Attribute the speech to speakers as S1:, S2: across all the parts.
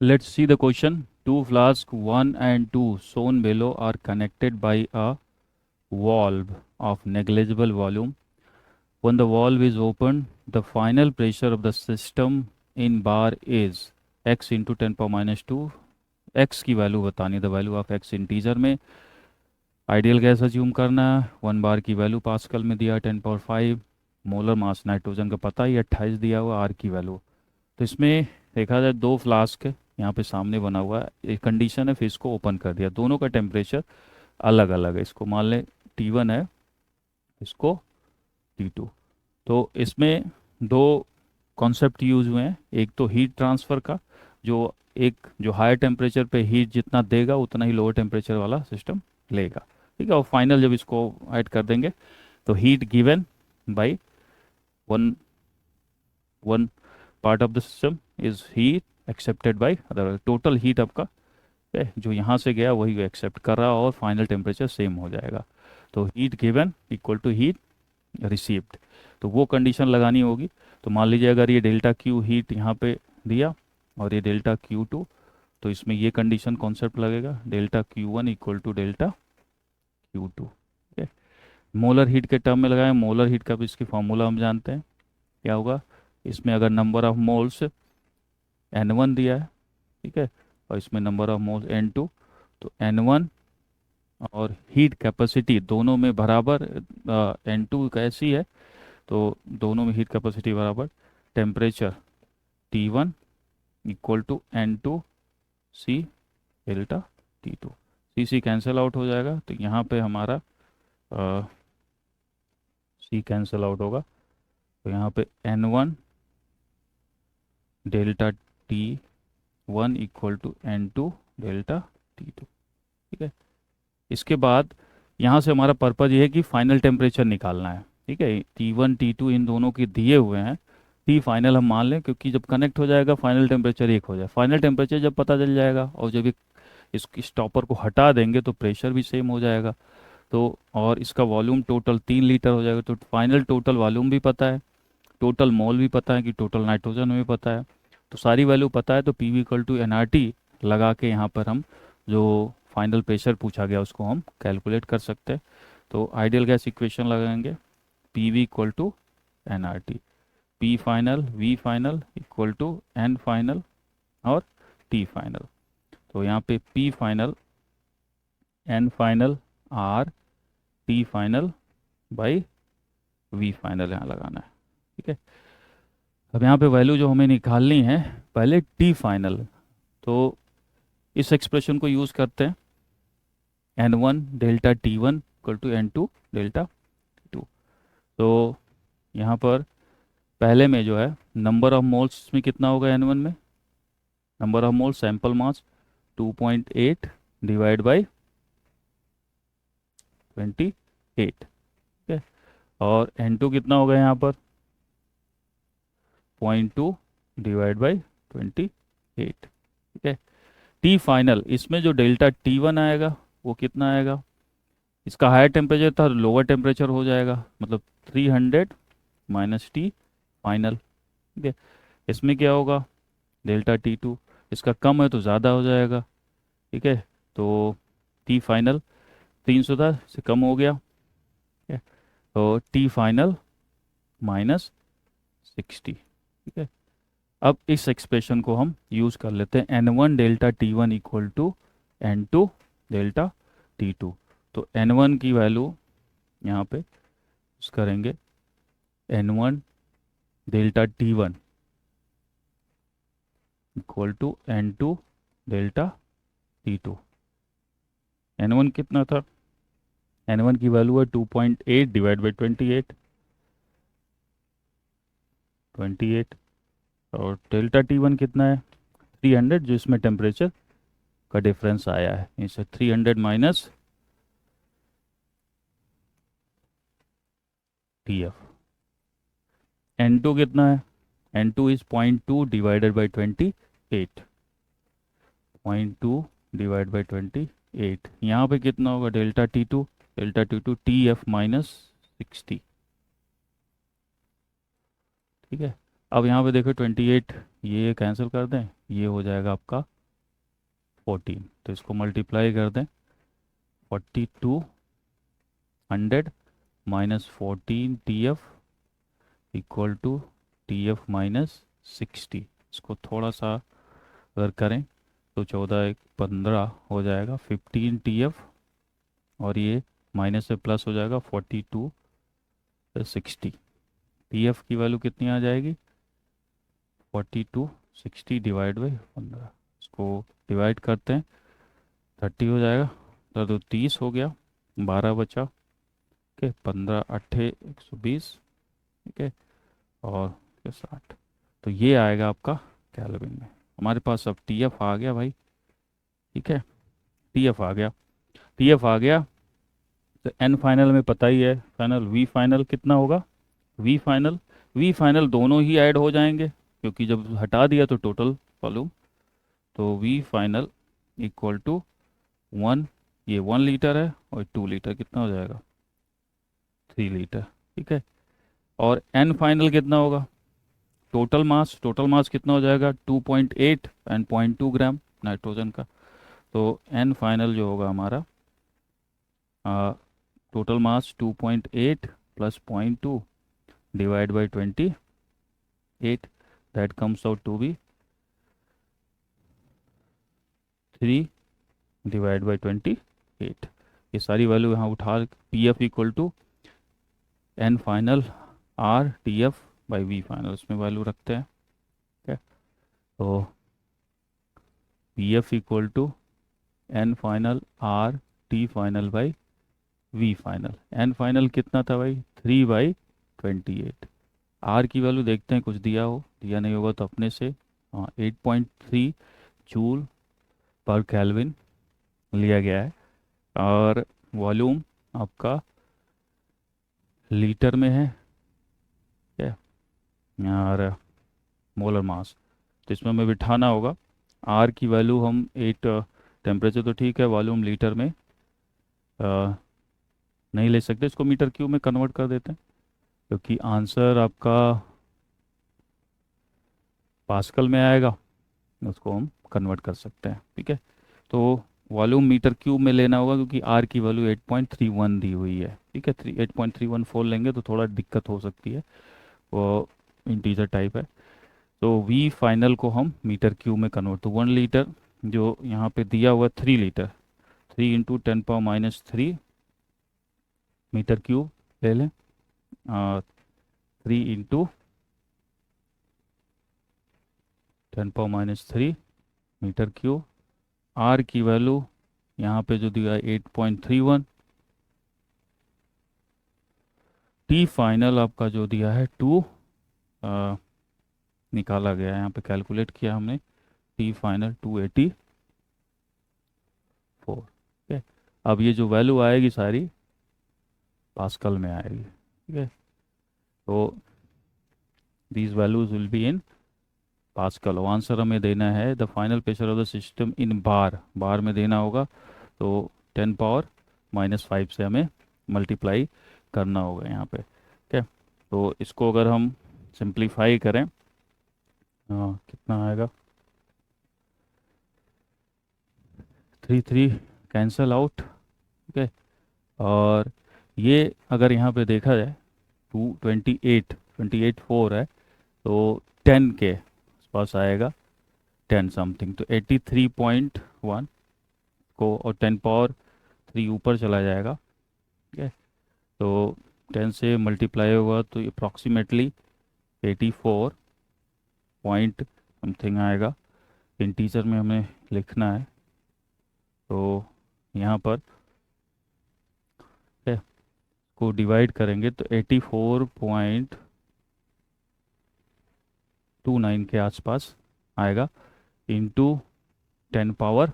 S1: Let's see the question. Two flasks 1 and 2 shown below are connected by a valve of negligible volume. When the valve is opened, the final pressure of the system in bar is x into 10 power minus 2. x की value बतानी, the value of x integer में. Ideal gas assume करना है. 1 बार की value pascal में दिया 10 power 5. Molar mass nitrogen का पता ही 28 दिया हुआ. आर की वैल्यू. तो इसमें देखा जाए दो फ्लास्क है यहाँ पे सामने बना हुआ है. एक कंडीशन है, फिर इसको ओपन कर दिया. दोनों का टेम्परेचर अलग अलग है. इसको मान लें T1 है, इसको T2. तो इसमें दो कॉन्सेप्ट यूज हुए हैं. एक तो हीट ट्रांसफ़र का, जो जो हायर टेम्परेचर पे हीट जितना देगा उतना ही लोअर टेम्परेचर वाला सिस्टम लेगा. ठीक है. और फाइनल जब इसको ऐड कर देंगे तो heat given by one one part of the system is heat accepted by other. Total heat आपका जो यहाँ से गया वही एक्सेप्ट कर रहा और फाइनल टेम्परेचर सेम हो जाएगा. तो heat given equal to heat received. तो वो कंडीशन लगानी होगी. तो मान लीजिए अगर ये डेल्टा क्यू हीट यहाँ पे दिया और ये डेल्टा Q2, तो इसमें ये कंडीशन कॉन्सेप्ट लगेगा, delta Q1 equal to delta Q2. ठीक है. मोलर हीट के टर्म में लगाएं. मोलर हीट का भी इसकी फॉर्मूला हम जानते हैं. क्या होगा इसमें, अगर नंबर ऑफ मोल्स N1 दिया है, ठीक है, और इसमें नंबर ऑफ मोल्स N2, तो N1 और हीट कैपेसिटी दोनों में बराबर. N2 कैसी है, तो दोनों में हीट कैपेसिटी बराबर. Temperature T1 equal to N2 C delta T2. C C cancel out हो जाएगा, तो यहाँ पे हमारा सी कैंसिल आउट होगा. तो यहाँ पे N1 delta T1 equal to N2 delta T2. ठीक है. इसके बाद यहाँ से हमारा पर्पज़ ये है कि फाइनल टेम्परेचर निकालना है. ठीक है. T1 T2 इन दोनों के दिए हुए हैं. टी फाइनल हम मान लें, क्योंकि जब कनेक्ट हो जाएगा फाइनल टेम्परेचर एक हो जाए. फाइनल टेम्परेचर जब पता चल जाएगा और जब इस स्टॉपर को हटा देंगे तो प्रेशर भी सेम हो जाएगा. तो और इसका वॉल्यूम टोटल 3 लीटर हो जाएगा. तो फाइनल टोटल वॉल्यूम भी पता है, टोटल मोल भी पता है, कि टोटल नाइट्रोजन भी पता है. तो सारी वैल्यू पता है. तो P V equal to NRT लगा के यहाँ पर हम जो फाइनल प्रेशर पूछा गया उसको हम कैलकुलेट कर सकते हैं. तो आइडियल गैस इक्वेशन लगाएंगे. P V equal to NRT. P final V final equal to n final और टी फाइनल. तो यहाँ पे P final n final R T final by V final यहाँ लगाना है. ठीक है. अब यहाँ पे वैल्यू जो हमें निकालनी है, पहले टी फाइनल. तो इस एक्सप्रेशन को यूज़ करते हैं. N1 delta T1 equal to N2 delta T2. तो यहाँ पर पहले में जो है नंबर ऑफ मोल्स में कितना होगा N1 में, number of moles sample mass 2.8 divide by 28. ठीक है. और N2 कितना होगा यहाँ पर 0.2 डिवाइड बाई 28. ठीक है. टी फाइनल, इसमें जो डेल्टा T1 आएगा वो कितना आएगा, इसका हायर टेम्परेचर था लोअर टेम्परेचर हो जाएगा, मतलब 300 माइनस टी फाइनल. ठीक है. इसमें क्या होगा डेल्टा T2, इसका कम है तो ज़्यादा हो जाएगा. ठीक है. तो टी फाइनल 300 था, से कम हो गया. ठीक है. तो टी फाइनल माइनस 60. ठीक है. अब इस एक्सप्रेशन को हम यूज़ कर लेते हैं. N1 delta T1 equal to N2 delta T2. तो N1 की वैल्यू यहाँ पे यूज़ करेंगे. N1 delta T1 equal to N2 delta T2. N1 कितना था, N1 की वैल्यू है 2.8 डिवाइड बाई 28. और डेल्टा T1 कितना है 300, जो इसमें टेम्परेचर का डिफरेंस आया है. इसे 300 माइनस TF. N2 कितना है, N2 is 0.2 divided by 28. 0.2 divide by 28. यहाँ पे कितना होगा delta T2, delta T2 TF minus 60. ठीक है. अब यहाँ पे देखो 28, ये कैंसिल कर दें, ये हो जाएगा आपका 14, तो इसको मल्टीप्लाई कर दें। 4200 minus 14 TF equal to TF-60। इसको थोड़ा सा अगर करें तो 14 एक 15 हो जाएगा 15 TF, और ये माइनस से प्लस हो जाएगा 4260। TF की वैल्यू कितनी आ जाएगी? 4260 डिवाइड बाई 15, इसको डिवाइड करते हैं, 30 हो जाएगा, तो 30 हो गया, 12 बचा, ठीक है, 15 अट्ठे 120, ठीक है, और 60। तो ये आएगा आपका केल्विन में। हमारे पास अब TF आ गया भाई, ठीक है, TF आ गया, TF आ गया। तो N फाइनल में पता ही है, फाइनल V फाइनल कितना होगा? V फाइनल दोनों ही ऐड हो जाएंगे, क्योंकि जब हटा दिया तो टोटल वॉल्यूम। तो V फाइनल इक्वल टू 1, ये 1 लीटर है, और 2 लीटर कितना हो जाएगा? 3 लीटर, ठीक है। और N फाइनल कितना होगा? टोटल मास कितना हो जाएगा? 2.8 एंड 0.2 ग्राम नाइट्रोजन का। तो N फाइनल जो होगा हमारा, total mass 2.8 plus 0.2 divide by 28, that comes out to be 3 divide by 28। ये सारी वैल्यू यहाँ उठा, PF equal to N final RTF by V final, इसमें वैल्यू रखते हैं, ठीक है। तो PF equal to N final RT final by V final. N final कितना था भाई? 3/28। R की वैल्यू देखते हैं, कुछ दिया हो, दिया नहीं होगा तो अपने से, हाँ 8.3 जूल पर केल्विन लिया गया है। और वॉल्यूम आपका लीटर में है, ठीक है, और मोलर मास, तो इसमें हमें बिठाना होगा। R की वैल्यू हम 8, टेम्परेचर तो ठीक है, वॉल्यूम लीटर में नहीं ले सकते, इसको मीटर क्यूब में कन्वर्ट कर देते हैं, क्योंकि आंसर आपका पास्कल में आएगा, उसको हम कन्वर्ट कर सकते हैं, ठीक है। तो वॉल्यूम मीटर क्यूब में लेना होगा, क्योंकि R की वैल्यू 8.31 दी हुई है, ठीक है। 8.314 लेंगे तो थोड़ा दिक्कत हो सकती है, वो इंटीजर टाइप है। तो V फाइनल को हम मीटर क्यूब में कन्वर्ट, तो 1 लीटर जो यहाँ पे दिया हुआ 3 लीटर, 3 × 10⁻³ मीटर क्यूब ले लें, 3 × 10⁻³ मीटर क्यूब। R की वैल्यू यहाँ पे जो दिया है 8.31, T फाइनल आपका जो दिया है 2, निकाला गया है यहाँ पे, कैलकुलेट किया हमने, T फाइनल 284, ठीक है। अब ये जो वैल्यू आएगी सारी पास्कल में आएगी, ठीक है। तो these values will be in pascal. Answer हमें देना है the final pressure of the system in bar में देना होगा, तो 10⁻⁻5 से हमें मल्टीप्लाई करना होगा यहाँ पे, ठीक है। तो इसको अगर हम सिंप्लीफाई करें, कितना आएगा? 3 कैंसल आउट, ठीक है। और ये अगर यहाँ पे देखा जाए, 228 4 है, तो 10 के पास आएगा, 10 समथिंग, तो 83.1 को, और 10⁻³ ऊपर चला जाएगा, ठीक है। तो 10 से मल्टीप्लाई होगा तो अप्रॉक्सीमेटली 84 पॉइंट समथिंग आएगा। इंटीजर में हमें लिखना है, तो यहाँ पर, ठीक है, को डिवाइड करेंगे तो 84.29 के आसपास आएगा, इंटू 10⁻³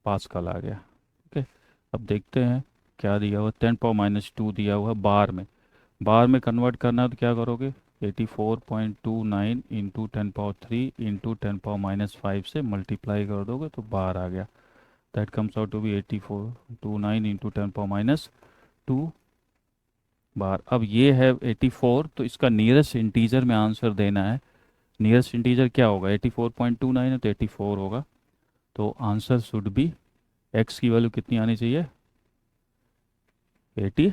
S1: पास्कल आ गया, ठीक है। अब देखते हैं क्या दिया हुआ, 10⁻⁻² दिया हुआ बार में कन्वर्ट करना है तो क्या करोगे? 84.29 इंटू 10⁻³ इंटू 10⁻⁻5 से मल्टीप्लाई कर दोगे तो बार आ गया, that comes out to be 8429 into 10⁻⁻2 बार। अब ये है 84, तो इसका नियरेस्ट इंटीजर में आंसर देना है। नियरेस्ट इंटीजर क्या होगा, 84.29 है तो 84 होगा। तो आंसर शुड बी, एक्स की वैल्यू कितनी आनी चाहिए, 84।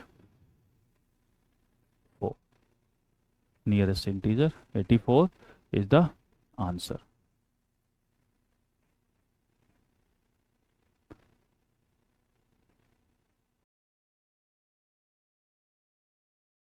S1: Nearest integer 84 is the answer.